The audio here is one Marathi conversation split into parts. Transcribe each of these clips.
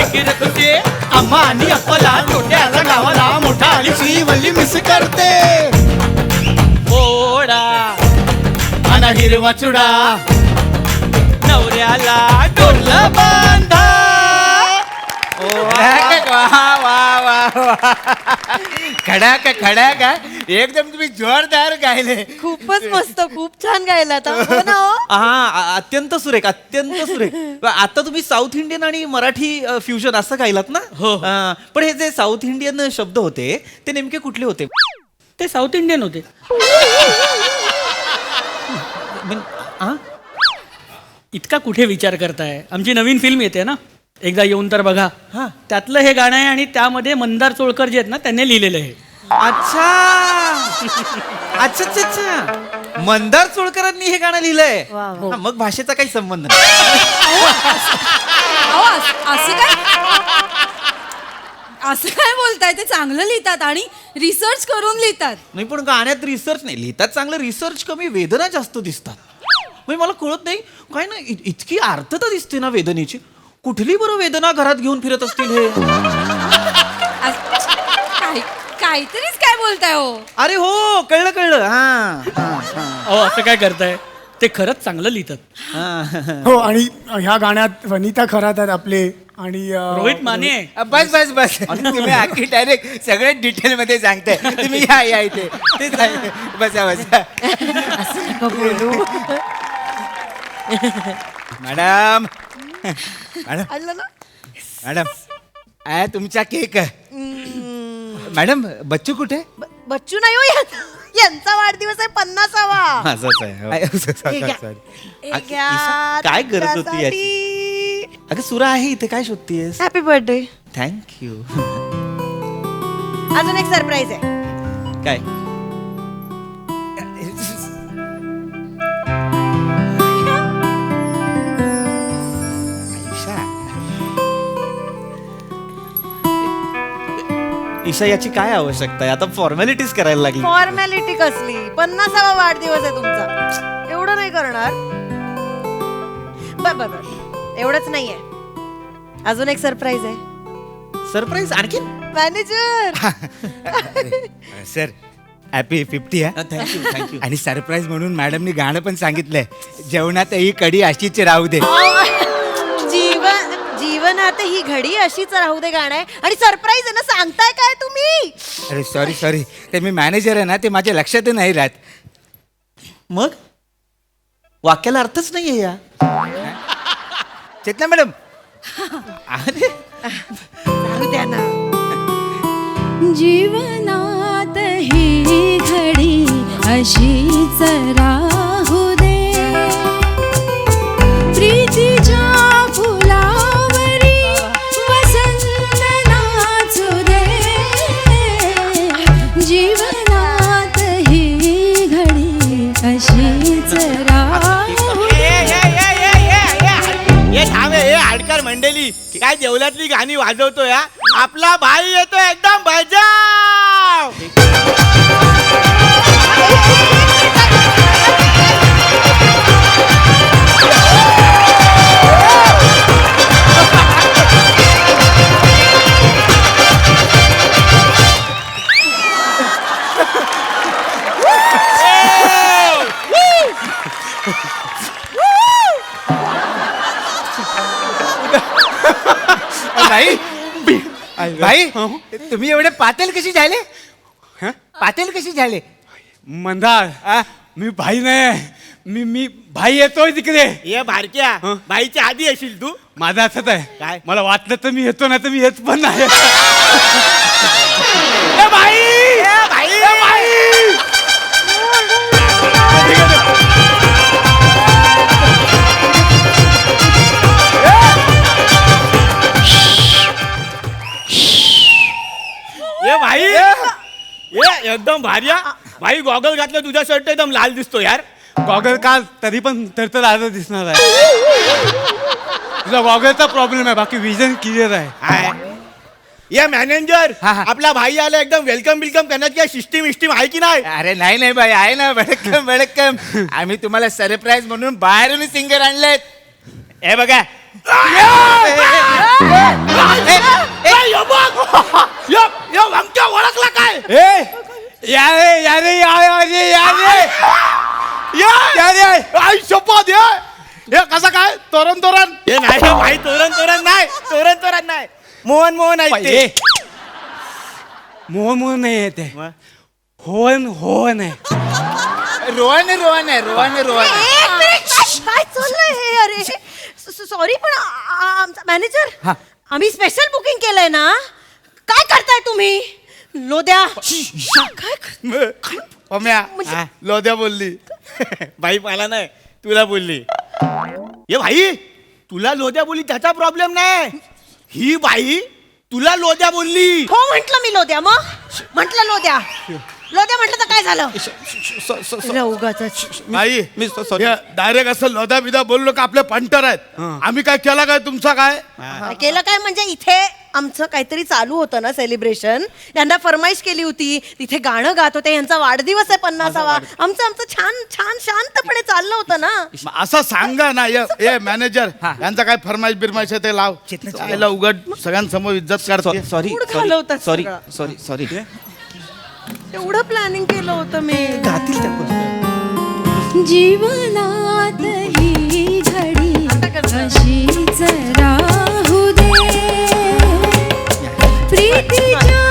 फिकीर तुझे अम्मा आणि अप्पाला छोट्याला गावाला मोठा आणि श्रीवल्ली मिस करते. ओढा आणि हिरवा चुडा नवऱ्याला डोलं बांधा. खडाक खडाक एकदम तुम्ही जोरदार गायले. खूपच मस्त, खूप छान गायला आता. हो ना हो? हा अत्यंत सुरेख, अत्यंत सुरेख. आता तुम्ही साऊथ इंडियन आणि मराठी फ्युजन असं गायलात ना. हो. पण हे जे साऊथ इंडियन शब्द होते ते नेमके कुठले होते? ते साऊथ इंडियन होते. हा? इतका कुठे विचार करताय? आमची नवीन फिल्म येते ना, एकदा येऊन तर बघा. हा. त्यातलं हे गाणं आहे आणि त्यामध्ये मंदार चोळकर जे आहेत ना त्यांनी लिहिलेलं आहे. अच्छा अच्छा अच्छा अच्छा, मंदार चोळकरांनी हे गाणं लिहिलंय. वा, हा, मग भाषेचा काही संबंध नाही. असं काय बोलताय? ते चांगलं लिहितात आणि रिसर्च करून लिहितात. नाही पण गाण्यात रिसर्च नाही लिहितात, चांगलं रिसर्च कमी, वेदना जास्त दिसतात. म्हणजे मला कळत नाही काय ना, इतकी अर्थता दिसते ना वेदनेची. कुठली बरं वेदना घरात घेऊन फिरत असतील हे? काहीतरीच काय बोलताय हो? अरे हो, कळलं कळलं. हा, हा, हा. अहो असं काय करताय? ते खरंच चांगलं लिहितात. हो. आणि ह्या गाण्यात वनिता खरात आहेत आपले आणि रोहित माने. बस बस बस तुम्ही आणखी डायरेक्ट सगळे डिटेल मध्ये सांगताय. तुम्ही या इथे बसा बसा. मॅडम आणलं ना? मॅडम तुमचा केक. मॅडम बच्चू कुठे? बच्चू नाही हो, यांचा वाढदिवस आहे 50वा. असंच आहे. हे घ्या. हे घ्या काय गरज होती याची? तुमच्यासाठी. अगं सुरा आहे इथे, काय शोधतीयस? Happy birthday. थँक्यू. अजून एक सरप्राईज आहे. काय? ईशा याची काय आवश्यकता आहे? आता फॉर्मॅलिटीज करायला लागली. फॉर्मॅलिटी कसली? 50वा वाढदिवस आहे तुमचा, एवढं नाही करणार? बर एवढंच नाहीये, अजून एक सरप्राईज आहे. सरप्राईज आणखी? Manager. Sir happy 50. Thank you thank you. आणि सरप्राईज म्हणून मॅडमनी गाणं पण सांगितलंय, जेवणात ही कडी अशीच राहू दे. जीवनात ही घडी अशीच राहू दे गाणं आहे आणि सरप्राईज आहे ना, सांगताय काय तुम्ही? अरे सॉरी ते मी मॅनेजर आहे ना, ते माझ्या लक्षात नाही राहत. मग वाक्याला अर्थच नाहीये या. चेतना मॅडम. अरे सांगू द्या ना. जीवनात ही घडी अशीच राहू दे, प्रीतीच्या फुलावरी वसंत नाचू दे. जीवनात ही घडी अशीच राहू दे. हाडकार मंडळी, काय जेवल्यातली गाणी वाजवतो या? आपला भाई येतो एकदम बजाव. भाई तुम्ही एवढे पातेल कशी झाले? पातेल कशी झाले? मंदार, मी भाई नाही, मी भाई येतोय तिकडे. ये भारक्या, बाईच्या आधी असेल तू. माझं असंच आहे, काय? मला वाटलं तर मी येतो, नाही तर मी येत पण नाही. भाई ये एकदम भारी. भाई गॉगल घातलं, तुझा शर्ट एकदम लाल दिसतो यार. गॉगल काल तरी पण तर आज दिसणार आहे. तुझा गॉगलचा प्रॉब्लेम आहे, बाकी विजन क्लिअर आहे. ये मॅनेजर, आपला भाई आला, एकदम वेलकम करण्यात काय सिस्टीम आहे की नाही? अरे नाही भाई, आहे ना, वेलकम. आम्ही तुम्हाला सरप्राईज म्हणून बाहेरून सिंगर आणलेत. हे बघा, ओळखला काय या रे या रे या रे या रे या रे आई शपथ हे कसं काय तोरण तोरण हे नाही भाई तोरण नाही मोहन आहे ते. मोहन नाही येते मग? होन आहे रोहन आहे एक मिनिट, काय चाललंय हे? अरे सॉरी पण आमचा मॅनेजर आम्ही स्पेशल बुकिंग केलंय ना. काय करताय तुम्ही? लोद्या काय पम्या लोद्या बोलली भाई मला नाही तुला बोलली. ये भाई तुला लोद्या बोलली त्याचा प्रॉब्लेम नाही. ही बाई तुला लोद्या बोलली. हो म्हंटल मी लोद्या. मग म्हंटल लोद्या म्हटलं तर काय झालं? अरे उगाचच. भाई मी सॉरी डायरेक्ट असं लोद्या बिदा बोललो का आपले पंटर आहेत. आम्ही काय केला काय तुमचा काय केलं काय म्हणजे इथे आमचं काहीतरी चालू होतं ना सेलिब्रेशन. त्यांना फरमाईश केली होती, तिथे गाणं गात होते. यांचा वाढदिवस आहे 50वा. आमचं छान छान शांतपणे चाललं होतं ना. असं सांगा ना. ये मॅनेजर यांचा काय फरमाईश बिरमाईश आहे ते लाव. याला उघड सगळ्यांसमोर इज्जत करतो. सॉरी मूड घालवतात सॉरी सगळं. सॉरी सॉरी एवढं प्लॅनिंग केलं होतं मी. जीवनात ही घडी अशीच राहू दे. प्रीतीच्या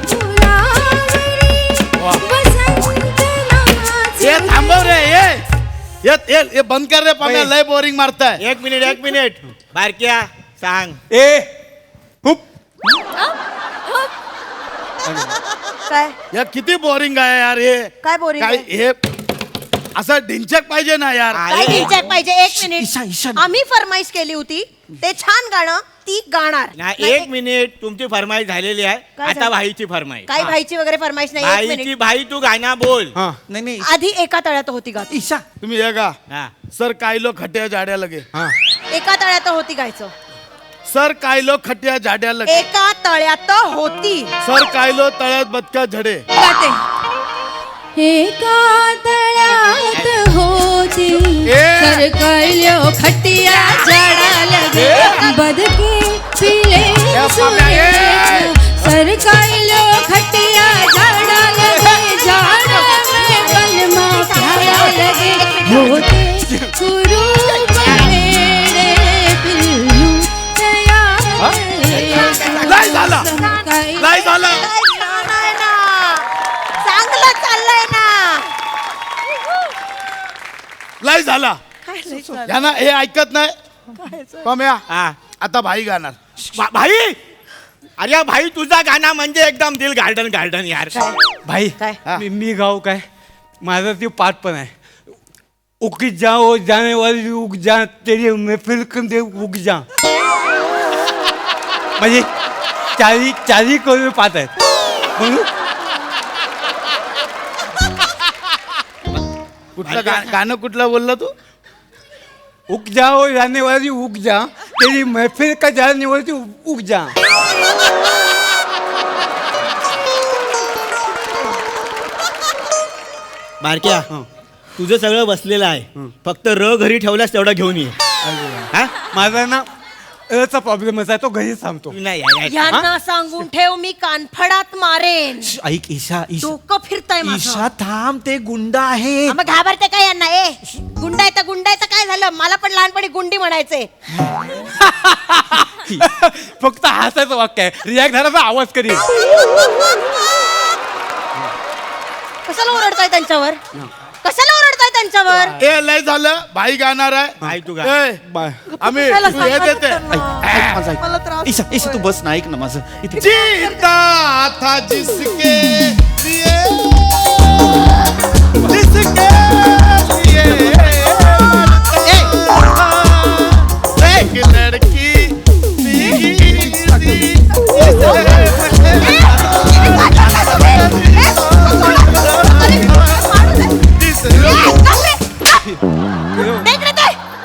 फुलावरी वसंत ये नाचे. थांबव रे ये बंद कर रे पम्या लय बोरिंग मारताय. एक मिनिट बारक्या सांग. ए खूप काय या किती बोरिंग आहे यार हे. काय boring काय आहे? हे असं डिंचक पाहिजे ना यार. काय डिंचॅक पाहिजे? एक ईशा, मिनिट. ईशा. आम्ही फरमाईश केली होती ते छान गाणं ती गाणार. नाही एक मिनिट तुमची फरमाईश झालेली आहे. काय आता झालं? भाईची फरमाईश. काही भाईची वगैरे फरमाईश नाही. एक भाईची मिनिट. भाई तू गाणं बोल. नाही नाही आधी एका तळ्यात होती गात. ईशा तुम्ही हे गा. हा. सर कायलो खट्या जाड्या लगे. एका तळ्यात होती गायचं. सर कायलो खट्या जाड्या लगे. एका तळ्यात होती. सर कायलो तळ्यात बदका झडे. गाते. एका तळ्यात होती सरकल्यो खटिया झाडा लगे. बदके पिले सुरे सरकल्यो खटिया झाडा लगे. झाडा में कलमा प्यारा लगे. होते कुरूप मेरे पिल्लू तयार. नाही झालं. नाही झालं. काय छान आहे ना. चांगलं चाललंय ना. लय झाला. काय लय छान. यांना हे ऐकत नाही. पम्या आता भाई गाणार. भाई अरे भाई तुझा गाणं म्हणजे एकदम दिल गार्डन यार. भाई काय? मी गाऊ काय माझा ते पाठ पण आहे. उग जाओ जाने वाली उग जा तेरी महफिल कंदे उग जा. म्हणजे चारी करून पाठ आहेत म्हणून कुठलं गाणं कुठलं बोलला तू. उग जाओ जाने वाली उग जा तेरी महफिल का जाने वाली उग जा. बारक्या तुझं सगळं बसलेलं आहे. फक्त र घरी ठेवल्यास तेवढा घेऊन ये. हा? माझा ना चा प्रॉब्लेम असा आहे तो घरी सांगतो. नाही यांना सांगून ठेव मी कानफडात मारेन. ऐक ईशा ईशा डोकं फिरताय माझं. ईशा थांब ते गुंड आहे. मग घाबरते काय यांना? गुंडायचं काय झालं? मला पण लहानपणी गुंडी म्हणायचे. फक्त हासायचं वाक्य आहे. रिॲक्ट झाला तर आवाज करील. कशाला ओरडताय त्यांच्यावर? ए लय झालं. भाई गाणार आहे. भाई तू गा. आम्ही कशाला तू हे सांगत देते. होता ना? ऐक माझं मला ऐक. त्रास ईशा ईशा तू बस ना ऐक ना माझं इथे जीता था जिसके लिए जिसके लिए एक लड़की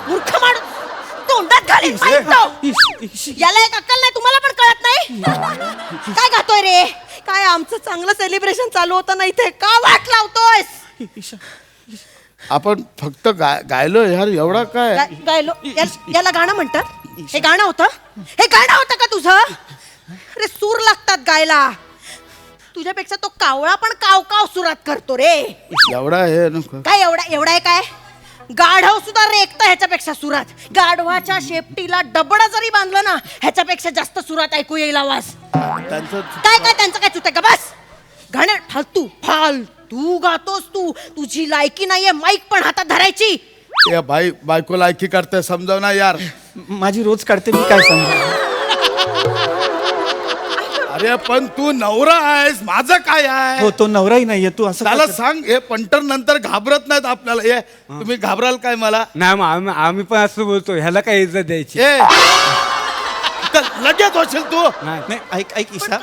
मूर्ख माणूस तोंडात घालीन पाहिजे. याला एक अक्कल नाही. तुम्हाला पण कळत नाही. काय गातोय रे? काय आमचं चांगलं सेलिब्रेशन चालू होतं ना इथे का वाट लावतोयस? आपण फक्त गायलो यार एवढा काय. गायलो याला गाणं म्हणतात. हे गाणं होतं का तुझं? अरे सूर लागतात गायला. तुझ्यापेक्षा तो कावळा पण काव काव सुरात करतो रे. एवढा हे नको. काय एवढा आहे काय? गाढव सुद्धा रेखत ह्याच्यापेक्षा सुरात. गाढवाच्या शेपटीला डबड जरी बांधलं ना ह्याच्यापेक्षा जास्त सुरात ऐकू येईल आवाज. त्यांचं काय त्यांचं काय चुत का? बस गाणं फालतू गातोस तू. तुझी लायकी नाहीये माईक पण हातात धरायची. ए भाई बायकोला ऐकी करते समजाव ना यार. माझी रोज काढते, मी काय सांगू? अरे पण तू नवरा आहेस, माझं काय आहे? हो, तो नवराही नाहीये. तू असं त्याला का सांग हे पंटर नंतर घाबरत नाहीत आपल्याला. हे तुम्ही घाबराल काय मला? नाही मग आम्ही पण असं बोलतो, ह्याला काय इज्जत द्यायची? ए तर लगेच होशील तू. नाही, ऐक ईशा,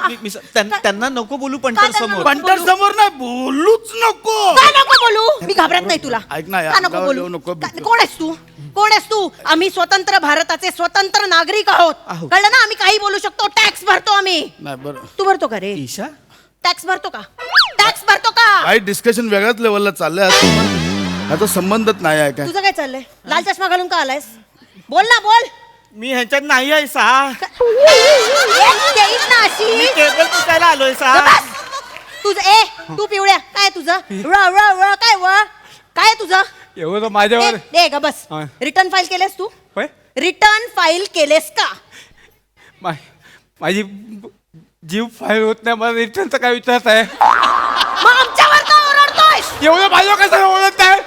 त्यांना नको बोलू पंटर काय त्यांना समोर. नको? पंटर समोर नाही बोलूच नको. का नको बोलू? मी घाबरत नाही तुला. ऐक ना यार, का नको अंगावर बोलू? येऊ नको. कोण आहेस तू? आम्ही स्वतंत्र भारताचे स्वतंत्र नागरिक आहोत. आहोत. कळलं ना? आम्ही काही बोलू शकतो. टॅक्स भरतो आम्ही. नाही बरं तू भरतो का रे? ईशा, टॅक्स भरतो का? टॅक्स भरतो का? काही डिस्कशन वेगळ्याच लेवलला चाललंय असं पण याचा संबंधच नाही आहे काय. तुझं काय चाललंय? लाल चष्मा घालून का आलायस? बोल ना बोल. मी ह्याच्यात नाही आहे सा. देईन ना अशी. केबल पुसायला आलोय सा. तुझं तू पिवळ्या काय तुझं? काय काय आहे तुझं? एवढं माझ्यावर दे ग बस. हा. रिटर्न फाईल केलेस तू? होय? रिटर्न फाईल केलेस का? माझी जीव फाईल होत नाही, मला रिटर्नचा काय विचारत आहे? मग आमच्यावर का ओरडतोयस? एवढं माझ्यावर कसं ओळखत आहे?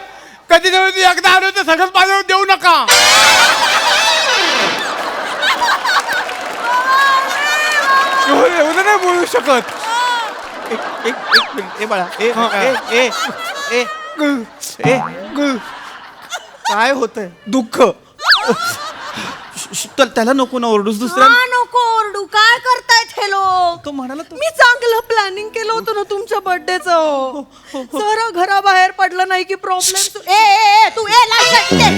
कधी तू एकदा आलो तर सगळं माझ्यावर देऊ नका. एवढं नाही बोलू शकत. एक मिनिट. ए बाळा, काय होतंय? दुःख. त्याला नको ना ओरडूस. दुसऱ्या हा, नको ओरडू. काय करतायत हे लोक? तो म्हणाला मी चांगलं प्लॅनिंग केलं होतं ना तुमच्या बर्थडेचं. जरा घराबाहेर पडलं नाही की प्रॉब्लेम. तू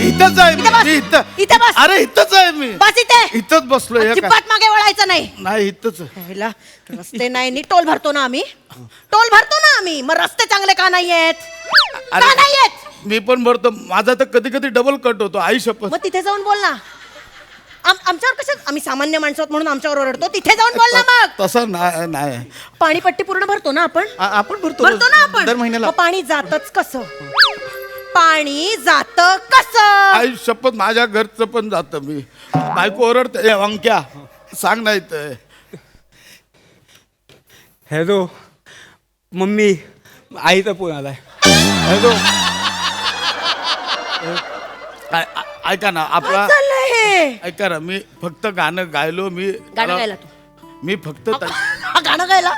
इथंच आहे मी, इथे बस. अरे इथंच आहे मी. बस इथे. इथंच बसलोय. हे काय? अजिबात मागे वळायचं नाही. नाही इथंच आहे. ह्याला रस्ते नाही नीट. टोल भरतो ना आम्ही. मग रस्ते चांगले का नाही आहेत? का नाही आहेत? मी पण भरतो. माझा तर कधी कधी डबल कट होतो. आई शपथ. मग तिथे जाऊन बोल ना. आमच्यावर कसं? आम्ही सामान्य माणसं आहोत म्हणून आमच्यावर ओरडतो. तिथे जाऊन बोल ना मग. तसं नाही. पाणीपट्टी पूर्ण भरतो ना आपण? आपण भरतो ना आपण. दर महिन्याला. मग पाणी जातच कसं? पाणी जात कसं? आई शपथ माझ्या घरचं पण जातं. मी बायको ओरडते. अंक्या सांग नाही तर. हॅलो मम्मी, आईचा फोन आलाय. हॅलो ऐका ना आपला. काय चाललंय हे? ऐका ना, मी फक्त गाणं गायलो. गाणं गायला तू? मी फक्त हा, गाणं गायला?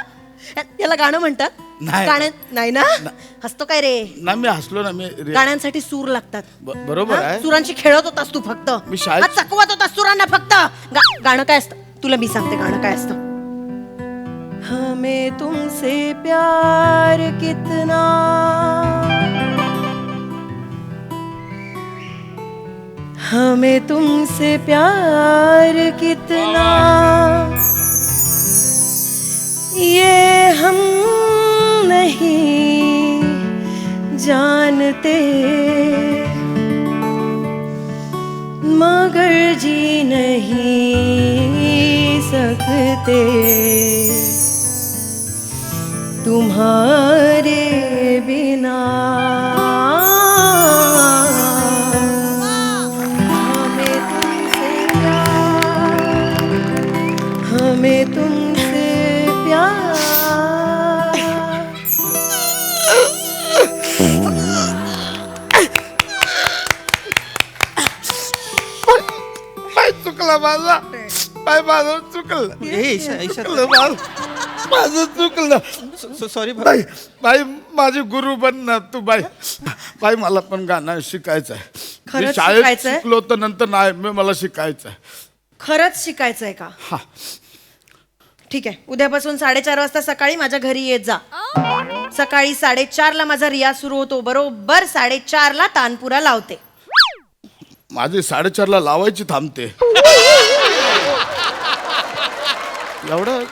याला गाणं म्हणतात? नाही. गाणं नाही ना? हसतो काय रे? ना मी हसलो ना. मी गाण्यांसाठी सूर लागतात. बरोबर हा? आहे. सुरांशी खेळत होतास तू फक्त. मी शाळेत- हा, चकवत होतास सुरांना फक्त. गाणं काय असतं तुला मी सांगते. गाणं काय असतं? हमें तुमसे प्यार कितना, हमें तुमसे प्यार कितना, ये हम नहीं जानते, मगर जी नहीं सकते तुम्हारे बिना। हमें तुमसे प्यार, हमें तुमसे प्यार। पाय चुकला माझा. पाय माझं चुकलं. चुकलं माझं चुकलं. सॉरी बाई बाई माझी गुरु बन ना तू. बाई बाई मला पण गाणं शिकायचं आहे. मी खरंच शाळेत शिकायचंय? शिकलो तर नंतर नाही. मला शिकायचं आहे. खरंच शिकायचंय का? हा. ठीक आहे, उद्यापासून 4:30 वाजता सकाळी माझ्या घरी येत जा. सकाळी 4:30 माझा रियाज सुरू होतो. बरोबर 4:30 तानपुरा लावते. माझी 4:30 लावायची थांबते. एवढं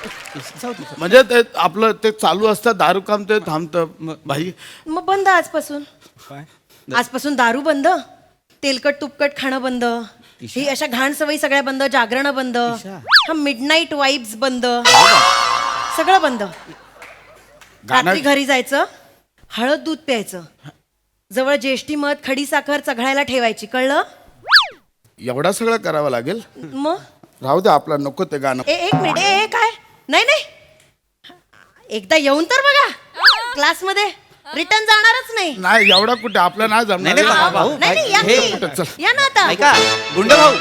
म्हणजे ते आपलं ते चालू असतं दारू काम ते थांबतं. भाई मग बंद आजपासून. काय? आजपासून दारू बंद, तेलकट तुपकट खाणं बंद, ही अशा घाण सवयी सगळ्या बंद, जागरण बंद, हा मिडनाईट वाईब्स बंद, सगळं बंद. रात्री घरी जायचं, हळद दूध प्यायचं, जवळ ज्येष्ठी मध, खडी साखर चघळायला ठेवायची, कळलं? एवढा सगळं करावं लागेल? मग राहू दे आपला, नको ते गाणं. एक मिनिट, काय नाही नाही, एकदा येऊन तर बघा क्लासमध्ये, रिटर्न जाणारच नाही. नाही एवढा कुठे आपलं नाही जमणार. नाही, नाही, भाऊ, नाही नाही, या हे- की. या ना आता. ऐका गुंड भाऊ